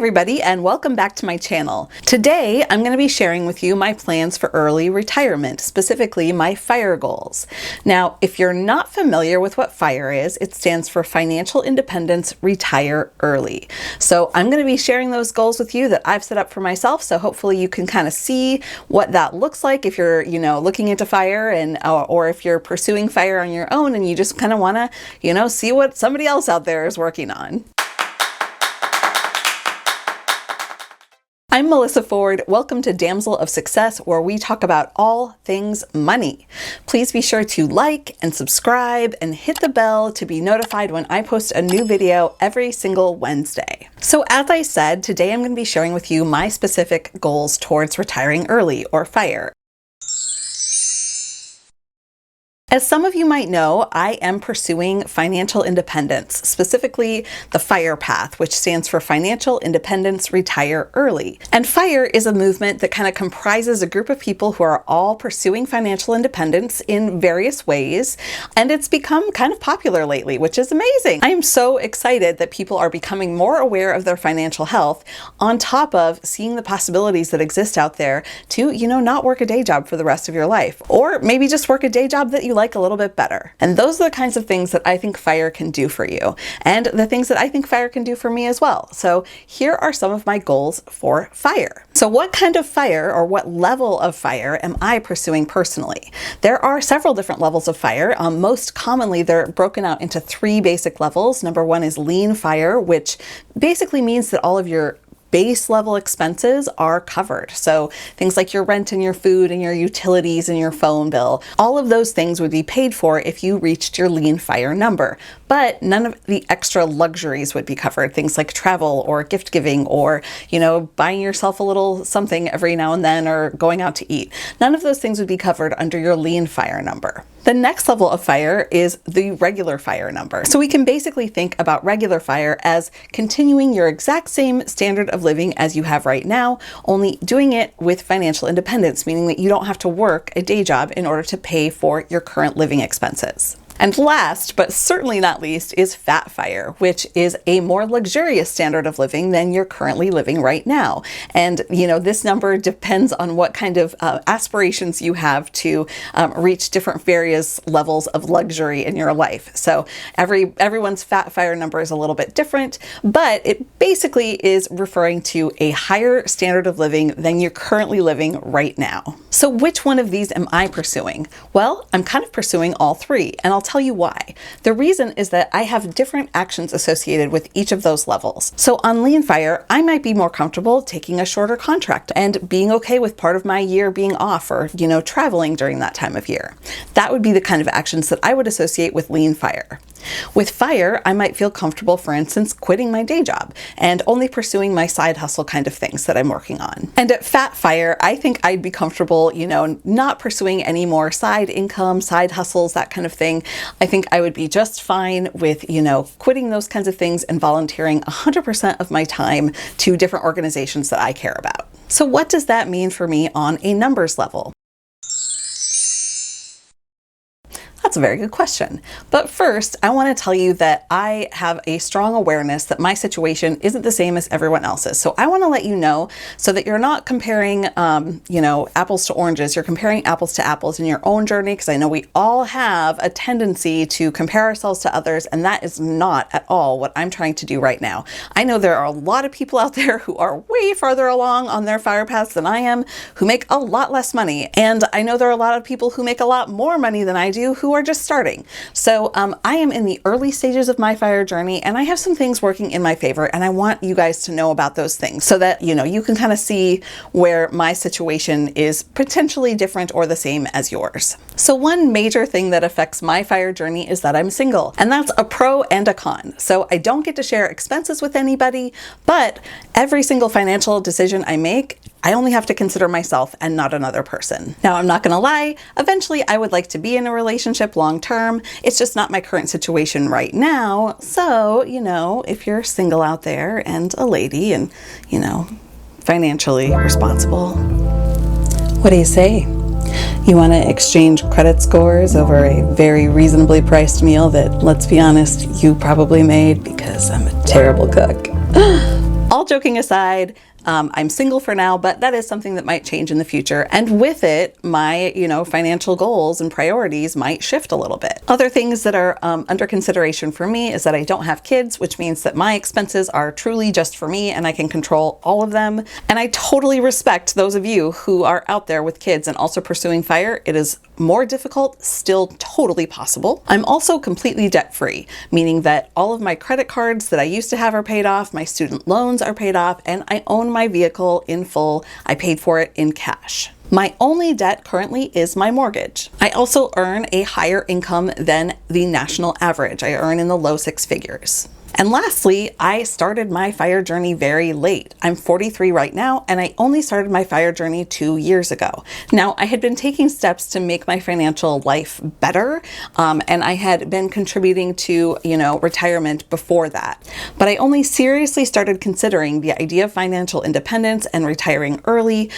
everybody, and welcome back to my channel. Today I'm going to be sharing with you my plans for early retirement, specifically my F.I.R.E goals. Now, if you're not familiar with what F.I.R.E is, it stands for Financial Independence Retire Early. So I'm going to be sharing those goals with you that I've set up for myself, so hopefully you can kind of see what that looks like if you're, looking into F.I.R.E and or if you're pursuing F.I.R.E on your own and you just kind of want to, see what somebody else out there is working on. I'm Melissa Ford. Welcome to Damsel of Success, where we talk about all things money. Please be sure to like and subscribe and hit the bell to be notified when I post a new video every single Wednesday. So as I said, today I'm going to be sharing with you my specific goals towards retiring early, or F.I.R.E. As some of you might know, I am pursuing financial independence, specifically the F.I.R.E path, which stands for Financial Independence Retire Early. And F.I.R.E is a movement that kind of comprises a group of people who are all pursuing financial independence in various ways, and it's become kind of popular lately, which is amazing. I am so excited that people are becoming more aware of their financial health, on top of seeing the possibilities that exist out there to, not work a day job for the rest of your life, or maybe just work a day job that you like a little bit better. And those are the kinds of things that I think F.I.R.E can do for you, and the things that I think F.I.R.E can do for me as well. So here are some of my goals for F.I.R.E. So what kind of F.I.R.E or what level of F.I.R.E am I pursuing personally? There are several different levels of F.I.R.E. Most commonly, they're broken out into 3 basic levels. Number 1 is lean F.I.R.E, which basically means that all of your base level expenses are covered. So things like your rent and your food and your utilities and your phone bill, all of those things would be paid for if you reached your lean F.I.R.E number. But none of the extra luxuries would be covered. Things like travel or gift giving or, buying yourself a little something every now and then or going out to eat. None of those things would be covered under your lean F.I.R.E number. The next level of F.I.R.E is the regular F.I.R.E number. So we can basically think about regular F.I.R.E as continuing your exact same standard of living as you have right now, only doing it with financial independence, meaning that you don't have to work a day job in order to pay for your current living expenses. And last, but certainly not least, is Fat F.I.R.E, which is a more luxurious standard of living than you're currently living right now. And, this number depends on what kind of aspirations you have to reach different various levels of luxury in your life. So everyone's Fat F.I.R.E number is a little bit different, but it basically is referring to a higher standard of living than you're currently living right now. So which one of these am I pursuing? Well, I'm kind of pursuing all 3, and I'll tell you why. The reason is that I have different actions associated with each of those levels. So on lean F.I.R.E, I might be more comfortable taking a shorter contract and being okay with part of my year being off or, traveling during that time of year. That would be the kind of actions that I would associate with lean F.I.R.E. With F.I.R.E, I might feel comfortable, for instance, quitting my day job and only pursuing my side hustle kind of things that I'm working on. And at Fat F.I.R.E, I think I'd be comfortable, not pursuing any more side income, side hustles, that kind of thing. I think I would be just fine with, quitting those kinds of things and volunteering 100% of my time to different organizations that I care about. So what does that mean for me on a numbers level? That's a very good question. But first, I want to tell you that I have a strong awareness that my situation isn't the same as everyone else's. So I want to let you know so that you're not comparing, apples to oranges. You're comparing apples to apples in your own journey, because I know we all have a tendency to compare ourselves to others, and that is not at all what I'm trying to do right now. I know there are a lot of people out there who are way farther along on their F.I.R.E paths than I am, who make a lot less money. And I know there are a lot of people who make a lot more money than I do who are just starting. So I am in the early stages of my F.I.R.E journey, and I have some things working in my favor, and I want you guys to know about those things so that you can kind of see where my situation is potentially different or the same as yours. So one major thing that affects my F.I.R.E journey is that I'm single, and that's a pro and a con. So I don't get to share expenses with anybody, but every single financial decision I make, I only have to consider myself and not another person. Now, I'm not gonna lie, eventually I would like to be in a relationship long term. It's just not my current situation right now. So, if you're single out there and a lady and, financially responsible, what do you say? You want to exchange credit scores over a very reasonably priced meal that, let's be honest, you probably made because I'm a terrible cook. All joking aside, I'm single for now, but that is something that might change in the future. And with it, my, financial goals and priorities might shift a little bit. Other things that are under consideration for me is that I don't have kids, which means that my expenses are truly just for me and I can control all of them. And I totally respect those of you who are out there with kids and also pursuing FIRE. It is more difficult, still totally possible. I'm also completely debt-free, meaning that all of my credit cards that I used to have are paid off, my student loans are paid off, and I own my vehicle in full. I paid for it in cash. My only debt currently is my mortgage. I also earn a higher income than the national average. I earn in the low six figures. And lastly, I started my FIRE journey very late. I'm 43 right now, and I only started my FIRE journey 2 years ago. Now, I had been taking steps to make my financial life better, and I had been contributing to, retirement before that. But I only seriously started considering the idea of financial independence and retiring early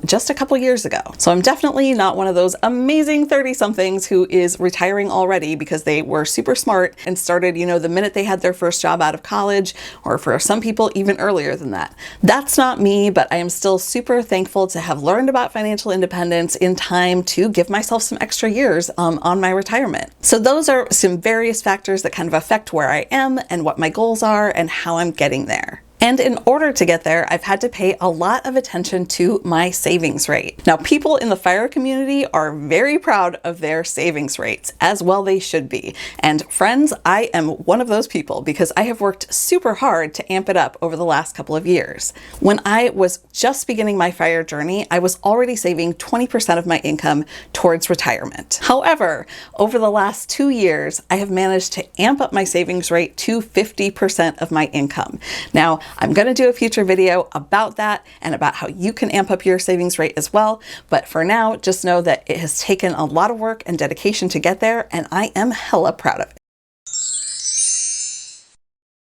just a couple years ago. So I'm definitely not one of those amazing 30-somethings who is retiring already because they were super smart and started, the minute they had their first job out of college, or for some people even earlier than that. That's not me, but I am still super thankful to have learned about financial independence in time to give myself some extra years on my retirement. So those are some various factors that kind of affect where I am and what my goals are and how I'm getting there. And in order to get there, I've had to pay a lot of attention to my savings rate. Now, people in the FIRE community are very proud of their savings rates, as well they should be. And friends, I am one of those people because I have worked super hard to amp it up over the last couple of years. When I was just beginning my FIRE journey, I was already saving 20% of my income towards retirement. However, over the last 2 years, I have managed to amp up my savings rate to 50% of my income. Now, I'm going to do a future video about that and about how you can amp up your savings rate as well. But for now, just know that it has taken a lot of work and dedication to get there, and I am hella proud of it.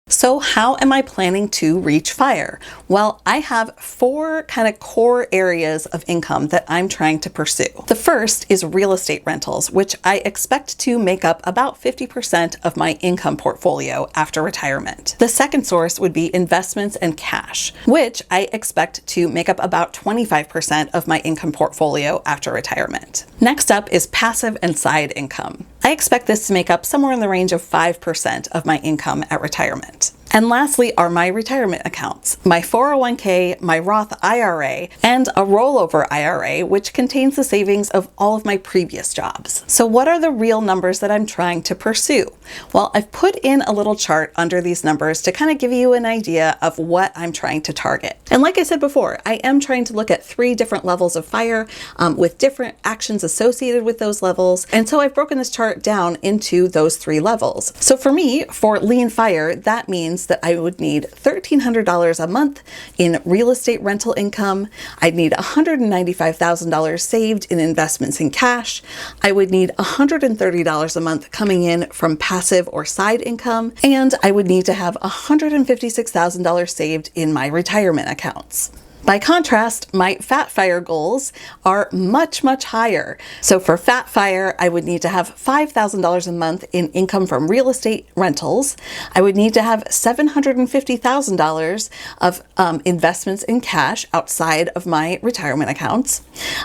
So how am I planning to reach FIRE? Well, I have 4 kind of core areas of income that I'm trying to pursue. The first is real estate rentals, which I expect to make up about 50% of my income portfolio after retirement. The second source would be investments and cash, which I expect to make up about 25% of my income portfolio after retirement. Next up is passive and side income. I expect this to make up somewhere in the range of 5% of my income at retirement. And lastly are my retirement accounts, my 401k, my Roth IRA, and a rollover IRA, which contains the savings of all of my previous jobs. So what are the real numbers that I'm trying to pursue? Well, I've put in a little chart under these numbers to kind of give you an idea of what I'm trying to target. And like I said before, I am trying to look at 3 different levels of FIRE with different actions associated with those levels. And so I've broken this chart down into those 3 levels. So for me, for lean FIRE, that means that I would need $1,300 a month in real estate rental income. I'd need $195,000 saved in investments in cash. I would need $130 a month coming in from passive or side income. And I would need to have $156,000 saved in my retirement accounts. By contrast, my Fat FIRE goals are much, much higher. So for Fat FIRE, I would need to have $5,000 a month in income from real estate rentals. I would need to have $750,000 of investments in cash outside of my retirement accounts.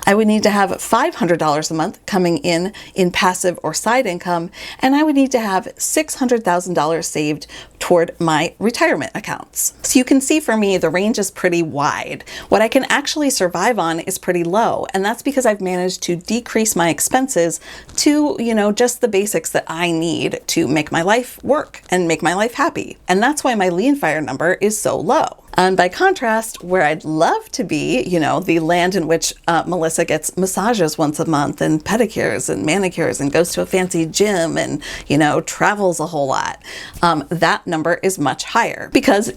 I would need to have $500 a month coming in passive or side income, and I would need to have $600,000 saved toward my retirement accounts. So you can see for me, the range is pretty wide. What I can actually survive on is pretty low, and that's because I've managed to decrease my expenses to, just the basics that I need to make my life work and make my life happy. And that's why my lean FIRE number is so low. And by contrast, where I'd love to be, the land in which Melissa gets massages once a month and pedicures and manicures and goes to a fancy gym and, travels a whole lot, that number is much higher because,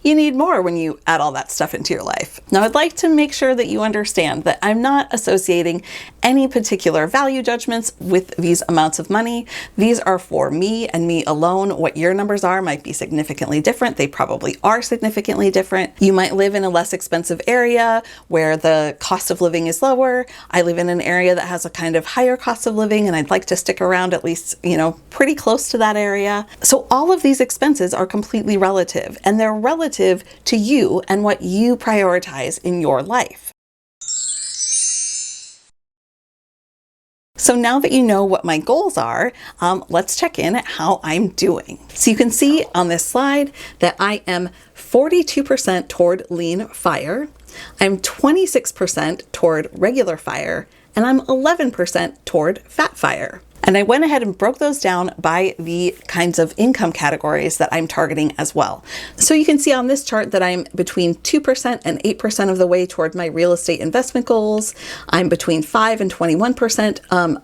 you need more when you add all that stuff into your life. Now, I'd like to make sure that you understand that I'm not associating any particular value judgments with these amounts of money. These are for me and me alone. What your numbers are might be significantly different. They probably are significantly be different. You might live in a less expensive area where the cost of living is lower. I live in an area that has a kind of higher cost of living, and I'd like to stick around at least, pretty close to that area. So all of these expenses are completely relative, and they're relative to you and what you prioritize in your life. So now that you know what my goals are, let's check in at how I'm doing. So you can see on this slide that I am 42% toward lean FIRE, I'm 26% toward regular FIRE, and I'm 11% toward fat FIRE. And I went ahead and broke those down by the kinds of income categories that I'm targeting as well. So you can see on this chart that I'm between 2% and 8% of the way toward my real estate investment goals. I'm between 5 and 21%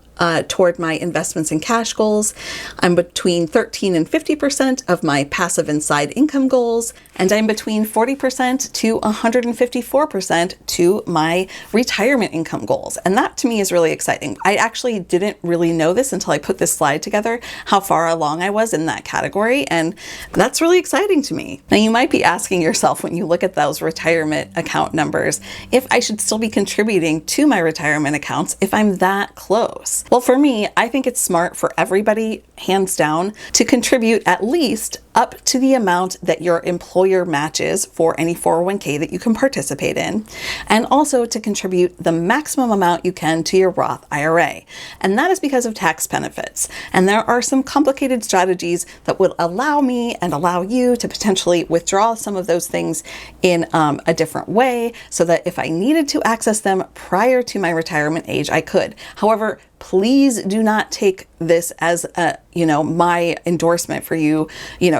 toward my investments and cash goals. I'm between 13 and 50% of my passive and side income goals. And I'm between 40% to 154% to my retirement income goals. And that to me is really exciting. I actually didn't really know this until I put this slide together, how far along I was in that category. And that's really exciting to me. Now you might be asking yourself when you look at those retirement account numbers, if I should still be contributing to my retirement accounts if I'm that close. Well, for me, I think it's smart for everybody, hands down, to contribute at least up to the amount that your employer matches for any 401k that you can participate in, and also to contribute the maximum amount you can to your Roth IRA. And that is because of tax benefits. And there are some complicated strategies that would allow me and allow you to potentially withdraw some of those things in a different way, so that if I needed to access them prior to my retirement age, I could. However, please do not take this as my endorsement for you,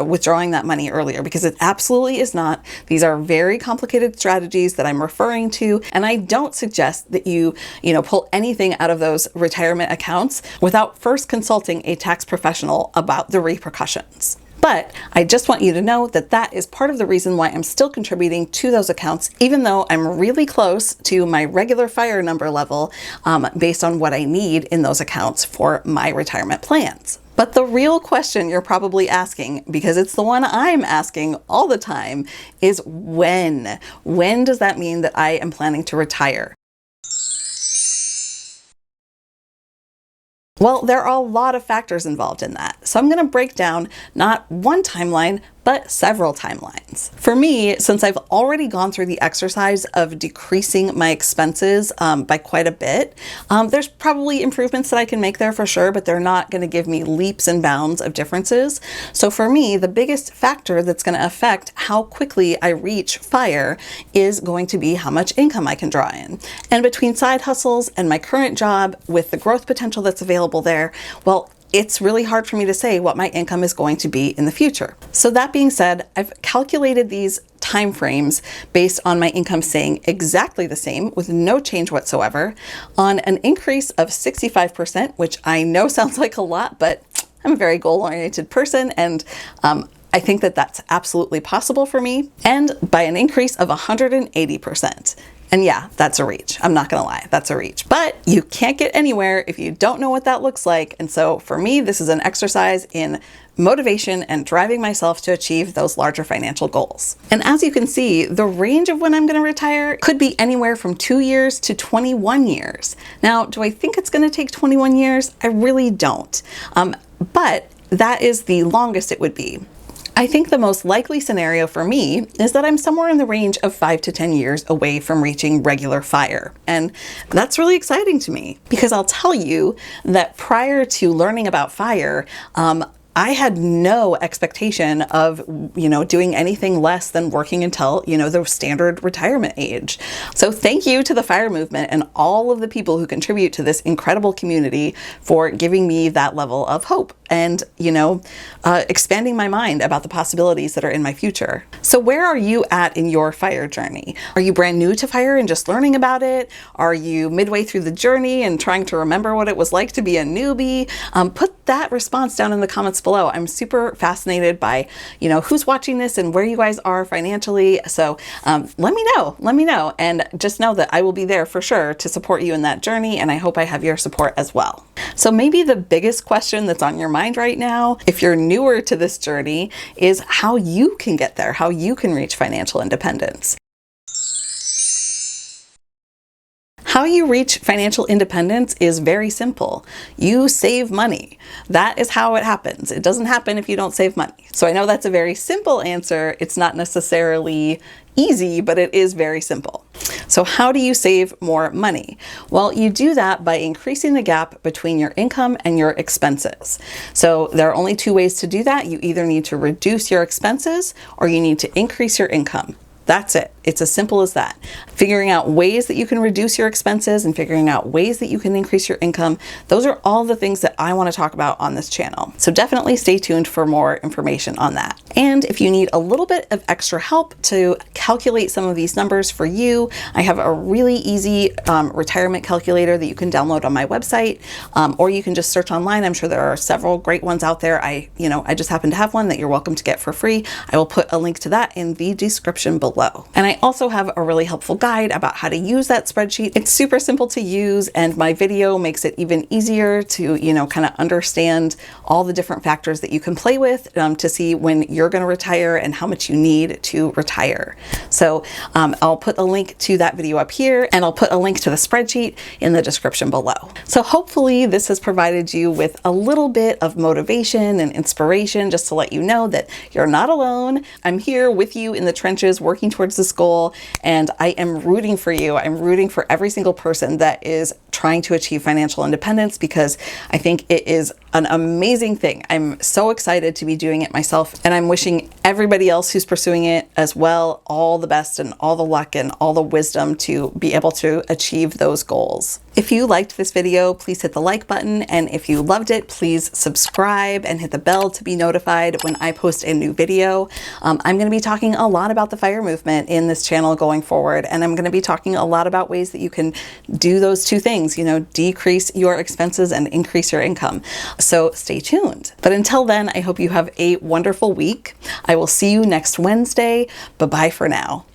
withdrawing that money earlier, because it absolutely is not. These are very complicated strategies that I'm referring to, and I don't suggest that you pull anything out of those retirement accounts without first consulting a tax professional about the repercussions. But I just want you to know that that is part of the reason why I'm still contributing to those accounts, even though I'm really close to my regular FIRE number level based on what I need in those accounts for my retirement plans. But the real question you're probably asking, because it's the one I'm asking all the time, is when? When does that mean that I am planning to retire? Well, there are a lot of factors involved in that. So I'm going to break down not one timeline, but several timelines. For me, since I've already gone through the exercise of decreasing my expenses by quite a bit, there's probably improvements that I can make there for sure, but they're not going to give me leaps and bounds of differences. So for me, the biggest factor that's going to affect how quickly I reach FIRE is going to be how much income I can draw in. And between side hustles and my current job, with the growth potential that's available there, well, it's really hard for me to say what my income is going to be in the future. So that being said, I've calculated these timeframes based on my income staying exactly the same with no change whatsoever, on an increase of 65%, which I know sounds like a lot, but I'm a very goal-oriented person, and I think that that's absolutely possible for me, and by an increase of 180%. And yeah, that's a reach. I'm not gonna lie, that's a reach. But you can't get anywhere if you don't know what that looks like. And so for me, this is an exercise in motivation and driving myself to achieve those larger financial goals. And as you can see, the range of when I'm gonna retire could be anywhere from 2 years to 21 years. Now, do I think it's gonna take 21 years? I really don't. But that is the longest it would be. I think the most likely scenario for me is that I'm somewhere in the range of 5 to 10 years away from reaching regular FIRE. And that's really exciting to me, because I'll tell you that prior to learning about FIRE, I had no expectation of, doing anything less than working until, the standard retirement age. So thank you to the FIRE movement and all of the people who contribute to this incredible community for giving me that level of hope and, expanding my mind about the possibilities that are in my future. So where are you at in your FIRE journey? Are you brand new to FIRE and just learning about it? Are you midway through the journey and trying to remember what it was like to be a newbie? Put that response down in the comments below. I'm super fascinated by, who's watching this and where you guys are financially. So let me know, and just know that I will be there for sure to support you in that journey. And I hope I have your support as well. So maybe the biggest question that's on your mind right now, if you're newer to this journey, is how you can get there, how you can reach financial independence. How you reach financial independence is very simple. You save money. That is how it happens. It doesn't happen if you don't save money. So I know that's a very simple answer. It's not necessarily easy, but it is very simple. So how do you save more money? Well, you do that by increasing the gap between your income and your expenses. So there are only two ways to do that. You either need to reduce your expenses or you need to increase your income. That's it. It's as simple as that. Figuring out ways that you can reduce your expenses and figuring out ways that you can increase your income, those are all the things that I want to talk about on this channel. So definitely stay tuned for more information on that. And if you need a little bit of extra help to calculate some of these numbers for you, I have a really easy retirement calculator that you can download on my website, or you can just search online. I'm sure there are several great ones out there. I just happen to have one that you're welcome to get for free. I will put a link to that in the description below. And I also have a really helpful guide about how to use that spreadsheet. It's super simple to use, and my video makes it even easier to, kind of understand all the different factors that you can play with to see when you're going to retire and how much you need to retire. So I'll put a link to that video up here, and I'll put a link to the spreadsheet in the description below. So hopefully this has provided you with a little bit of motivation and inspiration, just to let you know that you're not alone. I'm here with you in the trenches working towards this goal, and I am rooting for you. I'm rooting for every single person that is trying to achieve financial independence, because I think it is an amazing thing. I'm so excited to be doing it myself, and I'm wishing everybody else who's pursuing it as well all the best and all the luck and all the wisdom to be able to achieve those goals. If you liked this video, please hit the like button, and if you loved it, please subscribe and hit the bell to be notified when I post a new video. I'm going to be talking a lot about the FIRE movement in this channel going forward, and I'm going to be talking a lot about ways that you can do those two things, decrease your expenses and increase your income. So stay tuned. But until then, I hope you have a wonderful week. I will see you next Wednesday. Bye-bye for now.